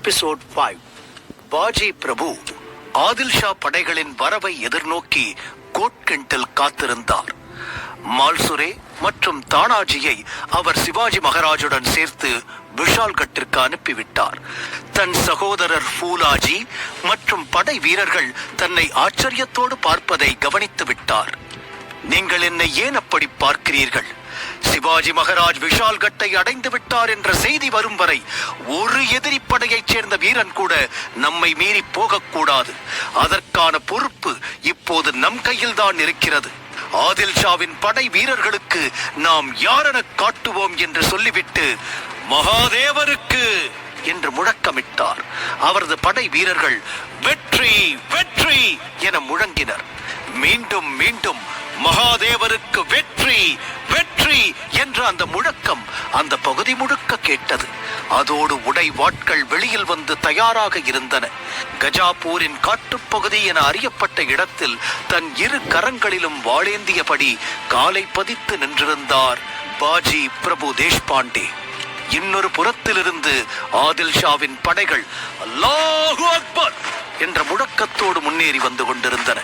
Episode 5. Baji பிரபு ஆதில் ஷா படைகளின் வரவை எதிர்நோக்கி கோட்கெண்டில் காத்திருந்தார். மால்சுரே மற்றும் தானாஜியை அவர் சிவாஜி மகாராஜுடன் சேர்த்து விஷால்கட்டிற்கு அனுப்பிவிட்டார். தன் சகோதரர் பூலாஜி மற்றும் படை வீரர்கள் தன்னை ஆச்சரியத்தோடு பார்ப்பதை கவனித்து விட்டார். நீங்கள் என்னை ஏன் அப்படி பார்க்கிறீர்கள்? சிவாஜி மகாராஜ் விஷால்கட்டை அடைந்து விட்டார் என்ற செய்தி வரும் வரை ஒரு எதிரி படையைச் சேர்ந்த வீரன் கூட நம்மை மீறி போகக்கூடாது. அதற்கான பொறுப்பு இப்போது நம் கையில் தான் இருக்கிறது. ஆதில் ஷாவின் படை வீரர்களுக்கு நாம் யாரென காட்டுவோம் என்று சொல்லிவிட்டு மகாதேவருக்கு என்று முழக்கமிட்டார். அவரது படை வீரர்கள் வெற்றி வெற்றி என முழங்கினர். மீண்டும் மீண்டும் மகாதேவருக்கு வெற்றி வெற்றி என்ற அந்த முழக்கம் அந்த பகுதி முழுக்க கேட்டது. அதோடு உடை வாட்கள் வெளியில் வந்து தயாராக இருந்தன. கஜாப்பூரின் காட்டுப்பகுதி என அறியப்பட்ட இடத்தில் தன் இரு கரங்களிலும் வாளேந்தியபடி காலை பதித்து நின்றிருந்தார் பாஜி பிரபு தேஷ்பாண்டே. இன்னொரு புறத்திலிருந்து ஆதில் ஷாவின் படைகள் அல்லாஹு அக்பர் என்ற முழக்கத்தோடு முன்னேறி வந்து கொண்டிருந்தன.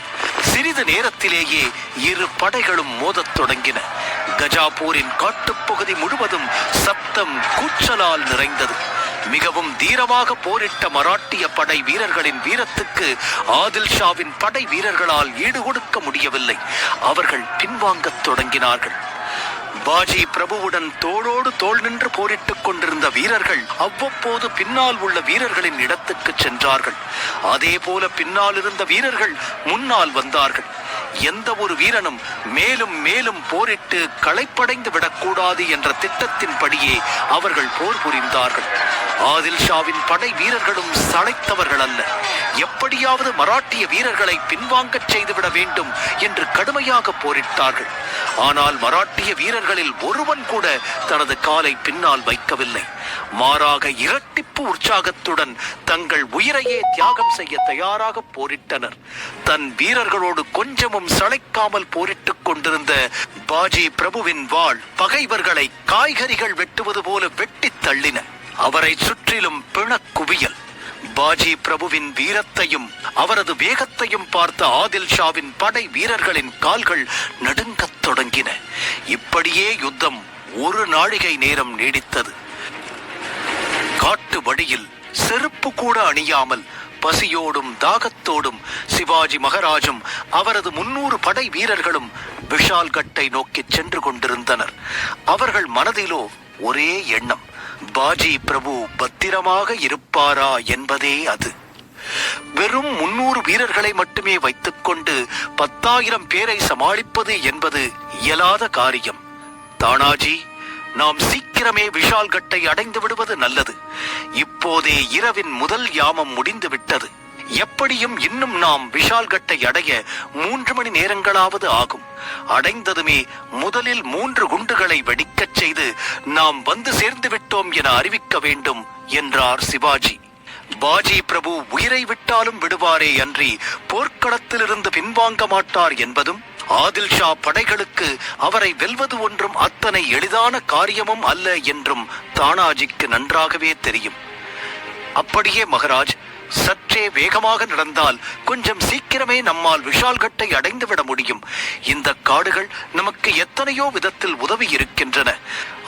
சிறிது நேரத்திலேயே இரு படைகளும் மோதத் தொடங்கின. கஜாப்பூரின் காட்டுப்பகுதி முழுவதும் சத்தம் கூச்சலால் நிறைந்தது. மிகவும் தீரமாக போரிட்ட மராட்டிய படை வீரர்களின் வீரத்துக்கு ஆதில் ஷாவின் படை வீரர்களால் ஈடு கொடுக்க முடியவில்லை. அவர்கள் பின்வாங்கத் தொடங்கினார்கள். பாஜி பிரபுவுடன் தோளோடு தோள் நின்று போரிட்டுக் கொண்டிருந்த வீரர்கள் அவ்வப்போது பின்னால் உள்ள வீரர்களின் இடத்துக்கு சென்றார்கள். அதே போல பின்னால் இருந்த வீரர்கள் முன்னால் வந்தார்கள். எந்த ஒரு வீரனும் மேலும் மேலும் போரிட்டு களைப்படைந்து விடக்கூடாது என்ற திட்டத்தின்படியே அவர்கள் போர் புரிந்தார்கள். ஆதில் ஷாவின் படை வீரர்களும் சளைத்தவர்கள் அல்ல. எப்படியாவது மராட்டிய வீரர்களை பின்வாங்கச் செய்துவிட வேண்டும் என்று கடுமையாக போரிட்டார்கள். ஆனால் மராட்டிய வீரர்களில் ஒருவன் கூட தனது காலை பின்னால் வைக்கவில்லை. மாறாக இரட்டிப்பு உற்சாகத்துடன் தங்கள் உயிரையே தியாகம் செய்ய தயாராக போரிட்டனர். தன் வீரர்களோடு கொஞ்சமும் சளைக்காமல் போரிட்டுக் கொண்டிருந்த பாஜி பிரபுவின் வாள் பகைவர்களை காய்கறிகள் வெட்டுவது போல வெட்டி தள்ளின. அவரை சுற்றிலும் பிணக்குவியல். பாஜி பிரபுவின் வீரத்தையும் அவரது வேகத்தையும் பார்த்த ஆதில் ஷாவின் படை வீரர்களின் கால்கள் நடுங்கத் தொடங்கின. இப்படியே யுத்தம் ஒரு நாழிகை நேரம் நீடித்தது. காட்டு வழியில் செருப்பு கூட அணியாமல் பசியோடும் தாகத்தோடும் சிவாஜி மகாராஜும் அவரது 300 படை வீரர்களும் விஷால்கட்டை நோக்கி சென்று கொண்டிருந்தனர். அவர்கள் மனதிலோ ஒரே எண்ணம், பாஜி பிரபு பத்திரமாக இருப்பாரா என்பதே அது. வெறும் 300 வீரர்களை மட்டுமே வைத்துக் கொண்டு 10,000 பேரை சமாளிப்பது என்பது இயலாத காரியம். தானாஜி, நாம் சீக்கிரமே விஷால்கட்டை அடைந்து விடுவது நல்லது. இப்போதே இரவின் முதல் யாமம் முடிந்து விட்டது. எப்படியும் இன்னும் நாம் விஷால்கட்டை அடைய 3 மணி நேரங்களாவது ஆகும். அடைந்ததுமே முதலில் 3 குண்டுகளை வெடிக்கச் செய்து நாம் வந்து சேர்ந்து விட்டோம் என அறிவிக்க வேண்டும் என்றார் சிவாஜி. பாஜி பிரபு உயிரை விட்டாலும் விடுவாரே அன்றி போர்க்களத்திலிருந்து பின்வாங்க மாட்டார் என்பதும், ஆதில் ஷா படைகளுக்கு அவரை வெல்வது ஒன்றும் அத்தனை எளிதான காரியமும் அல்ல என்றும் தானாஜிக்கு நன்றாகவே தெரியும். அப்படியே மகாராஜ், சற்றே வேகமாக நடந்தால் கொஞ்சம் சீக்கிரமே நம்மால் விஷால்கட்டை அடைந்துவிட முடியும். இந்த காடுகள் நமக்கு எத்தனையோ விதத்தில் உதவி இருக்கின்றன.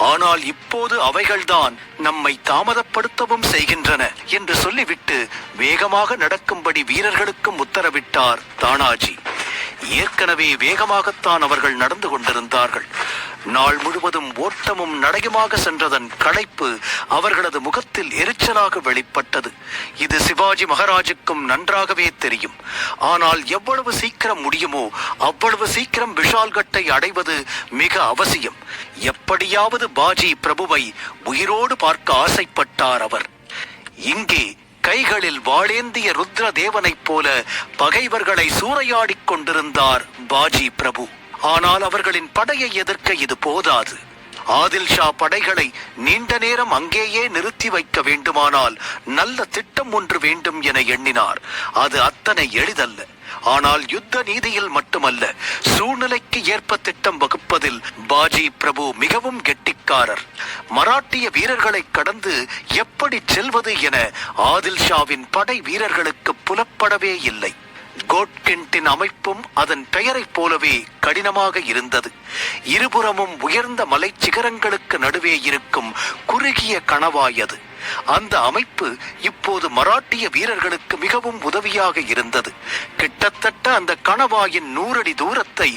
ஆனால் இப்போது அவைகள்தான் நம்மை தாமதப்படுத்தவும் செய்கின்றன என்று சொல்லிவிட்டு வேகமாக நடக்கும்படி வீரர்களுக்கும் உத்தரவிட்டார் தானாஜி. ஏற்கனவே வேகமாகத்தான் அவர்கள் நடந்து கொண்டிருந்தார்கள். நாள் முழுவதும் ஓட்டமும் நடையுமாக சென்றதன் களைப்பு அவர்களது முகத்தில் எரிச்சலாக வெளிப்பட்டது. இது சிவாஜி மகாராஜுக்கும் நன்றாகவே தெரியும். ஆனால் எவ்வளவு சீக்கிரம் முடியுமோ அவ்வளவு சீக்கிரம் விஷால்கட்டை அடைவது மிக அவசியம். எப்படியாவது பாஜி பிரபுவை உயிரோடு பார்க்க ஆசைப்பட்டார் அவர். இங்கே கைகளில் வாளேந்திய ருத்ர தேவனைப் போல பகைவர்களை சூறையாடிக் கொண்டிருந்தார் பாஜி பிரபு. ஆனால் அவர்களின் படையை எதிர்க்க இது போதாது. ஆதில் ஷா படைகளை நீண்ட நேரம் அங்கேயே நிறுத்தி வைக்க வேண்டுமானால் நல்ல திட்டம் ஒன்று வேண்டும் என எண்ணினார். அது அத்தனை எளிதல்ல. ஆனால் யுத்த நீதியில் மட்டுமல்ல, சூழ்நிலைக்கு ஏற்ப திட்டம் வகுப்பதில் பாஜி பிரபு மிகவும் கெட்டிக்காரர். மராட்டிய வீரர்களை கடந்து எப்படி செல்வது என ஆதில் ஷாவின் படை வீரர்களுக்கு புலப்படவே இல்லை. கோட்கெண்டின் அமைப்பும் அதன் பெயரைப் போலவே கடினமாக இருந்தது. இருபுறமும் உயர்ந்த மலை சிகரங்களுக்கு நடுவே இருக்கும் குறுகிய கணவாய் அது. அந்த அமைப்பு இப்போது மராட்டிய வீரர்களுக்கு மிகவும் உதவியாக இருந்தது. கிட்டத்தட்ட அந்த கணவாயின் 100 அடி தூரத்தை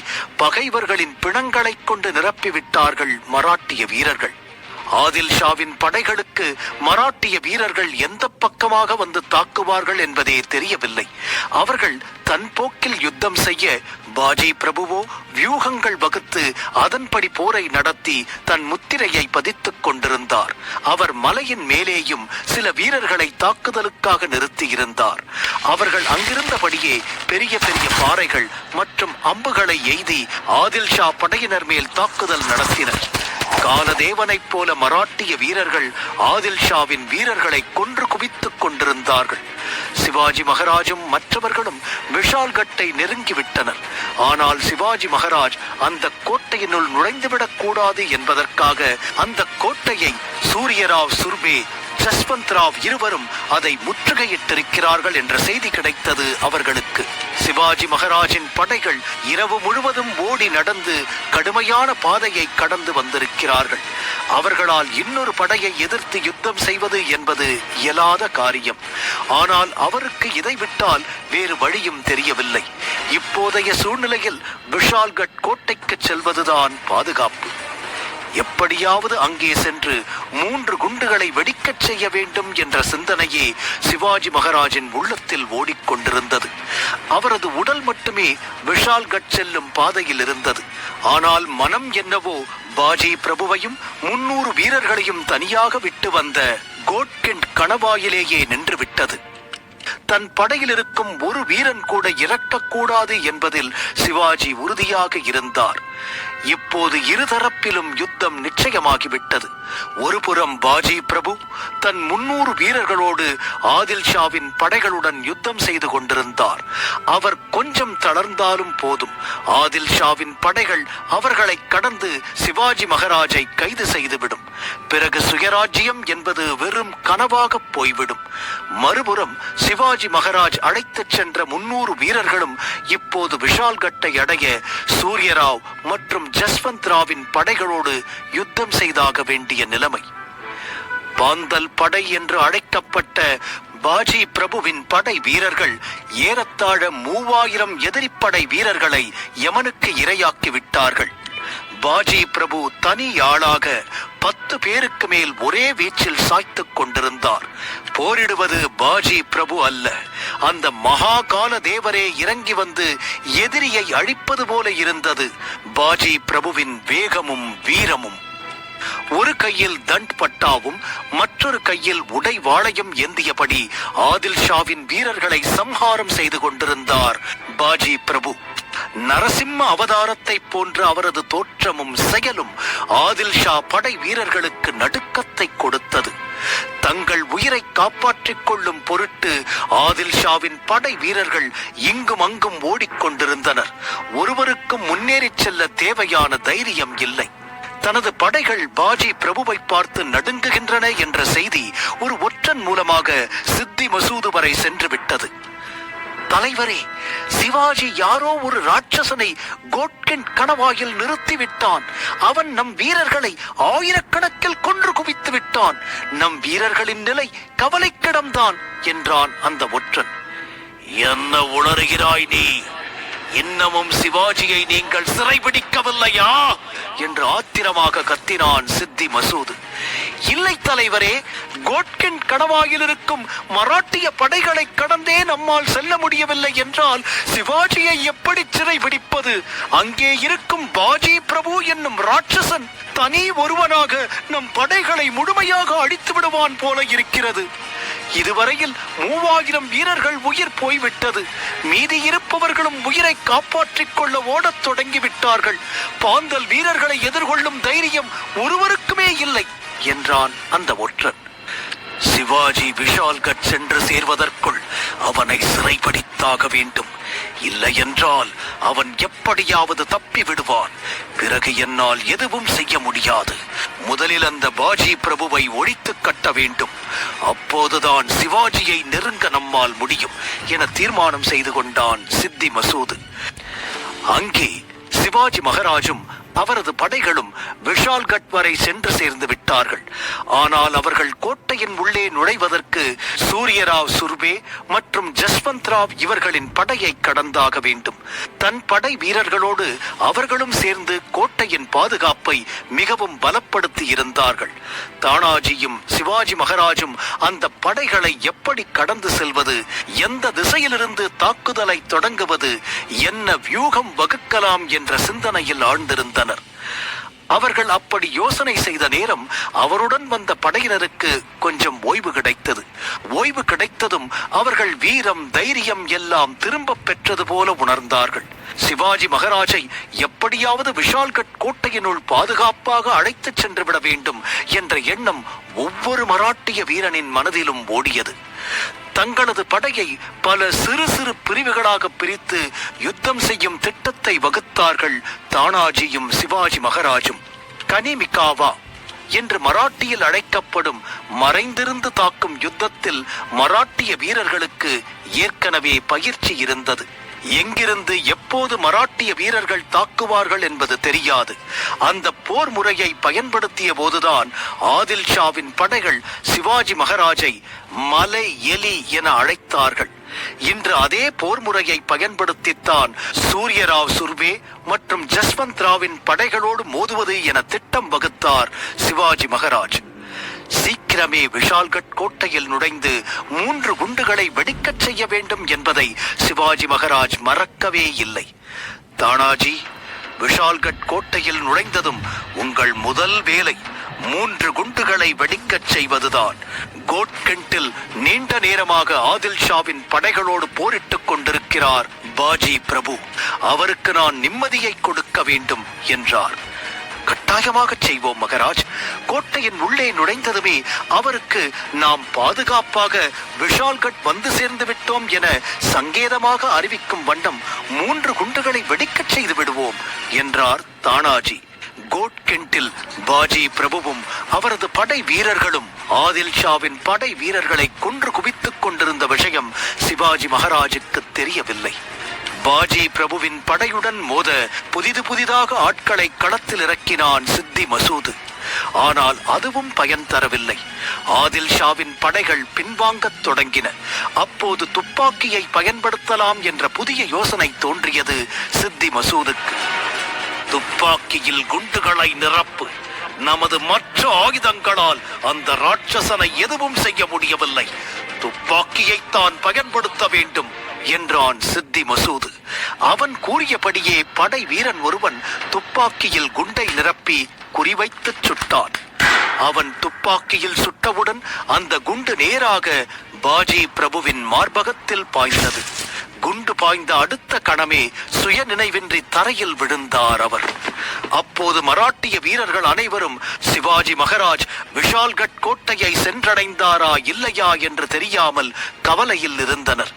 பகைவர்களின் பிணங்களைக் கொண்டு நிரப்பிவிட்டார்கள் மராட்டிய வீரர்கள். ஆதில் ஷாவின் படைகளுக்கு மராட்டிய வீரர்கள் எந்த பக்கமாக வந்து தாக்குவார்கள் என்பதே தெரியவில்லை. அவர்கள் தன் போக்கில் யுத்தம் செய்ய, பாஜி பிரபுவோ வியூகங்கள் வகுத்து அதன்படி போரை நடத்தி தன் முத்திரையை பதித்துக் கொண்டிருந்தார். அவர் மலையின் மேலேயும் சில வீரர்களை தாக்குதலுக்காக நிறுத்தியிருந்தார். அவர்கள் அங்கிருந்தபடியே பெரிய பெரிய பாறைகள் மற்றும் அம்புகளை எய்தி ஆதில் ஷா படையினர் மேல் தாக்குதல் நடத்தினர். காலதேவனைப் போல மராட்டிய வீரர்கள் ஆதில் ஷாவின் வீரர்களை கொன்று குவித்துக் கொண்டிருந்தார்கள். சிவாஜி மகாராஜும் மற்றவர்களும் விஷால்கட்டை நெருங்கிவிட்டனர். ஆனால் சிவாஜி மகாராஜ் அந்த கோட்டையினுள் நுழைந்துவிடக் கூடாது என்பதற்காக அந்த கோட்டையை சூரியராவ் சுர்வே, ஜஸ்வந்த் ராவ் இருவரும் அதை முற்றுகையிட்டிருக்கிறார்கள் என்ற செய்தி கிடைத்தது அவர்களுக்கு. சிவாஜி மகாராஜின் படைகள் இரவு முழுவதும் ஓடி நடந்து கடுமையான பாதையை கடந்து வந்திருக்கிறார்கள். அவர்களால் இன்னொரு படையை எதிர்த்து யுத்தம் செய்வது என்பது இயலாத காரியம். ஆனால் அவருக்கு இதை விட்டால் வேறு வழியும் தெரியவில்லை. இப்போதைய சூழ்நிலையில் விஷால்கட் கோட்டைக்கு செல்வதுதான் பாதுகாப்பு. எப்படியாவது அங்கே சென்று 3 குண்டுகளை வெடிக்கச் செய்ய வேண்டும் என்ற சிந்தனையே சிவாஜி மகாராஜின் உள்ளத்தில் ஓடிக்கொண்டிருந்தது. அவரது உடல் மட்டுமே விஷால்கட் செல்லும் பாதையில் இருந்தது. ஆனால் மனம் என்னவோ பாஜி பிரபுவையும் 300 வீரர்களையும் தனியாக விட்டு வந்த கோட்கெண்ட் கணவாயிலேயே நின்று விட்டது. தன் படையில் இருக்கும் ஒரு வீரன் கூட இறக்கக்கூடாது என்பதில் சிவாஜி உறுதியாக இருந்தார். இப்போது இருதரப்பிலும் யுத்தம் நிச்சயமாகிவிட்டது. ஒருபுறம் பாஜி பிரபு தன் 300 வீரர்களோடு ஆதில் ஷாவின் படைகளுடன் யுத்தம் செய்து கொண்டிருந்தார். அவர் கொஞ்சம் தளர்ந்தாலும் போதும், ஆதில் ஷாவின் படைகள் அவர்களை கடந்து சிவாஜி மகாராஜை கைது செய்துவிடும். பிறகு சுயராஜ்யம் என்பது வெறும் கனவாக போய்விடும். மறுபுறம் சிவாஜி மகாராஜ் அழைத்துச் சென்ற 300 வீரர்களும் இப்போது விஷால்கட்டை அடைய சூரியராவ் மற்றும் ஜஸ்வந்த் ராவின் படைகளோடு யுத்தம் செய்தாக வேண்டிய நிலைமை. பாந்தல் படை என்று அழைக்கப்பட்ட பாஜி பிரபுவின் படை வீரர்கள் ஏறத்தாழ 3000 எதிரிப்படை வீரர்களை யமனுக்கு இரையாக்கி விட்டார்கள். பாஜி பிரபு தனி ஆளாக 10 பேருக்கு மேல் ஒரே வீச்சில் சாய்த்துக் கொண்டிருந்தார். போரிடுவது பாஜி பிரபு அல்ல, அந்த மகாகால தேவரே இறங்கி வந்து எதிரியை அழிப்பது போல இருந்தது பாஜி பிரபுவின் வேகமும் வீரமும். ஒரு கையில் தண்ட் பட்டாவும் மற்றொரு கையில் உடை வாளையும் ஏந்தியபடி ஆதில் ஷாவின் வீரர்களை சம்ஹாரம் செய்து கொண்டிருந்தார் பாஜி பிரபு. நரசிம்ம அவதாரத்தை போன்ற அவரது தோற்றமும் செயலும் ஆதில் ஷா படை வீரர்களுக்கு நடுக்கத்தை கொடுத்தது. தங்கள் உயிரை காப்பாற்றிக் கொள்ளும் பொருட்டு ஆதில் ஷாவின் படை வீரர்கள் இங்கும் அங்கும் ஓடிக்கொண்டிருந்தனர். ஒருவருக்கும் முன்னேறி செல்ல தேவையான தைரியம் இல்லை. தனது படைகள் பாஜி பிரபுவை பார்த்து நடுங்குகின்றன என்ற செய்தி ஒரு ஒற்றன் மூலமாக சித்தி மசூது வரை சென்று விட்டது. தலைவரே, சிவாஜி யாரோ ஒரு ராட்சசனை கோட்கெண்ட் கணவாயில் நிறுத்திவிட்டான். அவன் நம் வீரர்களை ஆயிரக்கணக்கில் கொன்று குவித்து விட்டான். நம் வீரர்களின் நிலை கவலைக்கிடம்தான் என்றான் அந்த ஒற்றன். என்ன உளறுகிறாய் நீ? இன்னமும் சிவாஜியை நீங்கள் சிறைபிடிக்கவில்லையா என்று ஆத்திரமாக கத்தினான் சித்தி மசூது. இல்லை தலைவரே, கோட்கெண்ட் கணவாயில் இருக்கும் மராட்டிய படைகளை கடந்தே நம்மால் செல்ல முடியவில்லை என்றால் சிவாஜியை எப்படி சிறைபிடிப்பது? அங்கே இருக்கும் பாஜி பிரபு என்னும் ராட்சசன் தனி ஒருவனாக நம் படைகளை முழுமையாக அழித்து விடுவான் போல இருக்கிறது. இதுவரையில் 3000 வீரர்கள் உயிர் போய்விட்டது. மீதி இருப்பவர்களும் உயிரை காப்பாற்றிக் கொள்ள ஓடத் தொடங்கிவிட்டார்கள். பாந்தல் வீரர்களை எதிர்கொள்ளும் தைரியம் ஒருவருக்குமே இல்லை என்றான் அந்த ஒற்றன். சிவாஜி விஷால்கட் சென்று சேர்வதற்குள் அவனை சிறைப்படுத்தாக வேண்டும். இல்லை என்றால் அவன் எப்படியாவது தப்பி விடுவான். பிறகு என்னால் எதுவும் செய்ய முடியாது. முதலில் அந்த பாஜி பிரபுவை ஒழித்து கட்ட வேண்டும். அப்போதுதான் சிவாஜியை நெருங்க நம்மால் முடியும் என தீர்மானம் செய்து கொண்டான் சித்தி மசூத். அங்கே சிவாஜி மகாராஜும் அவரது படைகளும் விஷால்கட் வரை சென்று சேர்ந்து விட்டார்கள். ஆனால் அவர்கள் கோட்டையின் உள்ளே நுழைவதற்கு சூரியராவ் சுர்வே மற்றும் ஜஸ்வந்த் ராவ் இவர்களின் படையை கடந்தாக வேண்டும். தன் படை வீரர்களோடு அவர்களும் சேர்ந்து கோட்டையின் பாதுகாப்பை மிகவும் பலப்படுத்தி இருந்தார்கள். தானாஜியும் சிவாஜி மகாராஜும் அந்த படைகளை எப்படி கடந்து செல்வது, எந்த திசையிலிருந்து தாக்குதலை தொடங்குவது, என்ன வியூகம் வகுக்கலாம் என்ற சிந்தனையில் ஆழ்ந்திருந்தனர். அவர்கள் அப்படி யோசனை செய்த நேரம் அவருடன் வந்த படையினருக்கு கொஞ்சம் ஓய்வு கிடைத்தது. ஓய்வு கிடைத்ததும் அவர்கள் வீரம் தைரியம் எல்லாம் திரும்ப பெற்றது போல உணர்ந்தார்கள். சிவாஜி மகாராஜை எப்படியாவது விஷால்கட் கோட்டையினுள் பாதுகாப்பாக அழைத்துச் சென்று விட வேண்டும் என்ற எண்ணம் ஒவ்வொரு மராட்டிய வீரனின் மனதிலும் ஓடியது. தங்களது படையை பல சிறு சிறு பிரிவுகளாக பிரித்து யுத்தம் செய்யும் திட்டத்தை வகுத்தார்கள் தானாஜியும் சிவாஜி மகாராஜும். கனிமிகாவா என்று மராட்டியில் அழைக்கப்படும் மறைந்திருந்து தாக்கும் யுத்தத்தில் மராட்டிய வீரர்களுக்கு ஏற்கனவே பயிற்சி இருந்தது. எங்கிருந்து எப்போது மராட்டிய வீரர்கள் தாக்குவார்கள் என்பது தெரியாது. அந்த போர் முறையை பயன்படுத்திய போதுதான் ஆதில் ஷாவின் படைகள் சிவாஜி மகாராஜை மலை எலி என அழைத்தார்கள். இன்று அதே போர் முறையை பயன்படுத்தித்தான் சூரியராவ் சுர்வே மற்றும் ஜஸ்வந்த் ராவின் படைகளோடு மோதுவது என திட்டம் வகுத்தார் சிவாஜி மகாராஜ். சீக்கிரமே விஷால்கட் கோட்டையில் நுழைந்து 3 குண்டுகளை வெடிக்கச் செய்ய வேண்டும் என்பதை சிவாஜி மகாராஜ் மறக்கவே இல்லை. தானாஜி, விஷால்கட் கோட்டையில் நுழைந்ததும் உங்கள் முதல் வேலை 3 குண்டுகளை வெடிக்கச் செய்வதுதான். கோட்கெண்டில் நீண்ட நேரமாக ஆதில் ஷாவின் படைகளோடு போரிட்டுக் கொண்டிருக்கிறார் பாஜி பிரபு. அவருக்கு நான் நிம்மதியை கொடுக்க வேண்டும் என்றார். கட்டாயமாக செய்வோம் மகாராஜ். கோட்டையின் உள்ளே நுழைந்ததுமே அவருக்கு நாம் பாதுகாப்பாக விஷால்கட் வந்து சேர்ந்து விட்டோம் என சங்கேதமாக அறிவிக்கும் வண்ணம் 3 குண்டுகளை வெடிக்கச் செய்து விடுவோம் என்றார் தானாஜி. கோட்கெண்டில் பாஜி பிரபுவும் அவரது படை வீரர்களும் ஆதில் ஷாவின் படை வீரர்களை கொன்று குவித்துக் கொண்டிருந்த விஷயம் சிவாஜி மகாராஜுக்கு தெரியவில்லை. பாஜி பிரபுவின் படையுடன் மோத புதிதாக ஆட்களை களத்தில் இறக்கினான் சித்தி மசூத். ஆனால் அதுவும் பயன் தரவில்லை. ஆதில் ஷாவின் படைகள் பின்வாங்கத் தொடங்கின. அப்போது துப்பாக்கியை பயன்படுத்தலாம் என்ற புதிய யோசனை தோன்றியது சித்தி மசூதுக்கு. துப்பாக்கியில் குண்டுகளை நிரப்பு. நமது மற்ற ஆயுதங்களால் அந்த ராட்சசனை எதுவும் செய்ய முடியவில்லை. துப்பாக்கியை தான் பயன்படுத்த வேண்டும் என்றான் சித்தி மசூத். அவன் கூறியபடியே படை வீரன் ஒருவன் துப்பாக்கியில் குண்டை நிரப்பி குறிவைத்து சுட்டான். அவன் துப்பாக்கியில் சுட்டவுடன் அந்த குண்டு நேராக பாஜி பிரபுவின் மார்பகத்தில் பாய்ந்தது. குண்டு பாய்ந்த அடுத்த கணமே சுய நினைவின்றி தரையில் விழுந்தார் அவர். அப்போது மராட்டிய வீரர்கள் அனைவரும் சிவாஜி மகாராஜ் விஷால்கட் கோட்டையை சென்றடைந்தாரா இல்லையா என்று தெரியாமல் கவலையில் இருந்தனர்.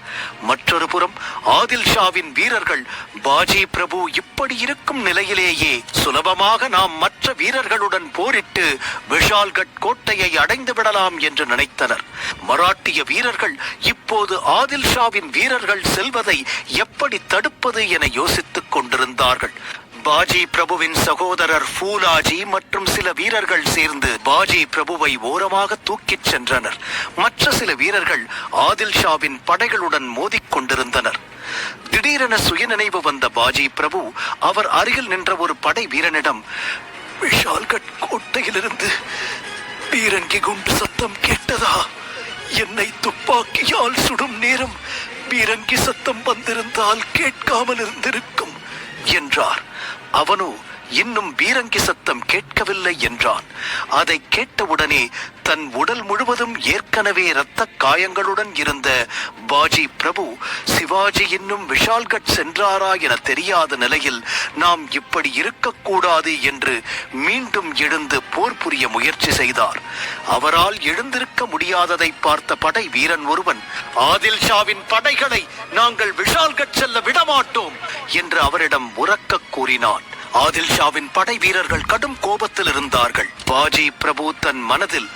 மற்றொரு புறம் ஆதில் ஷாவின் வீரர்கள் பாஜி பிரபு இப்படி இருக்கும் நிலையிலேயே சுலபமாக நாம் மற்ற வீரர்களுடன் போரிட்டு விஷால்கட் கோட்டையை அடைந்து விடலாம் என்று நினைத்தனர். மராட்டிய வீரர்கள் இப்போது ஆதில் ஷாவின் வீரர்கள் செல்வதை எப்படி தடுப்பது என யோசித்துக் கொண்டிருந்தார்கள். பாஜி பிரபுவின் சகோதரர் ஃபூலாஜி மற்றும் சில வீரர்கள் சேர்ந்து பாஜி பிரபுவை ஓரமாக தூக்கிச் சென்றனர். மற்ற சில வீரர்கள் ஆதில் ஷாவின் படைகளுடன் மோதிக் கொண்டிருந்தனர். திடீரென சுயநினைவு வந்த பாஜி பிரபு அவர் அருகில் நின்ற ஒரு படை வீரனிடம், விஷால்கட் கோட்டையிலிருந்து பீரங்கி குண்டு சத்தம் கேட்டதா? என்னை துப்பாக்கியால் சுடும் நேரம் பீரங்கி சத்தம் வந்திருந்தால் கேட்காமல் இருந்திருக்கும் என்றார். அவனோ இன்னும் பீரங்கி சத்தம் கேட்கவில்லை என்றான். அதை கேட்டவுடனே தன் உடல் முழுவதும் ஏற்கனவே இரத்த காயங்களுடன் இருந்த பாஜி பிரபு சிவாஜி இன்னும் விஷால்கட் சென்றாரா என தெரியாத நிலையில் நாம் இப்படி இருக்கக்கூடாது என்று மீண்டும் எழுந்து போர் புரிய முயற்சி செய்தார். அவரால் எழுந்திருக்க முடியாததை பார்த்த படை வீரன் ஒருவன், ஆதில் ஷாவின் படைகளை நாங்கள் விஷால்கட் செல்ல விடமாட்டோம் என்று அவரிடம் உரக்க கூறினான். ஆதில் ஷாவின் படை வீரர்கள் கடும் கோபத்தில் இருந்தார்கள். பாஜி பிரபு தன் மனதில்,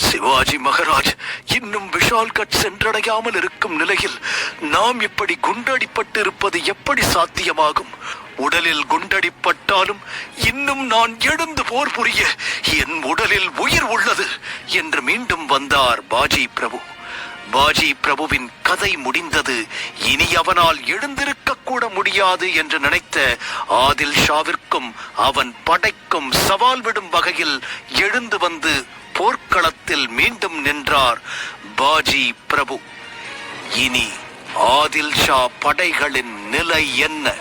சிவாஜி மகாராஜ் இன்னும் விஷால்கட் சென்றடையாமல் இருக்கும் நிலையில் நாம் இப்படி குண்டடிப்பட்டு இருப்பது எப்படி சாத்தியமாகும்? உடலில் குண்டடிப்பட்டாலும் இன்னும் நான் எழுந்து போர் புரிய என் உடலில் உயிர் உள்ளது என்று மீண்டும் வந்தார் பாஜி பிரபு. பாஜி பிரபுவின் கதை முடிந்தது. இனி அவனால் எழுந்திருக்க கூட முடியாது என்று நினைத்த ஆதில் ஷாவிற்கும் அவன் படைக்கும் சவால் விடும் வகையில் எழுந்து வந்து போர்க்களத்தில் மீண்டும் நின்றார் பாஜி பிரபு. இனி ஆதில் ஷா படைகளின் நிலை என்ன?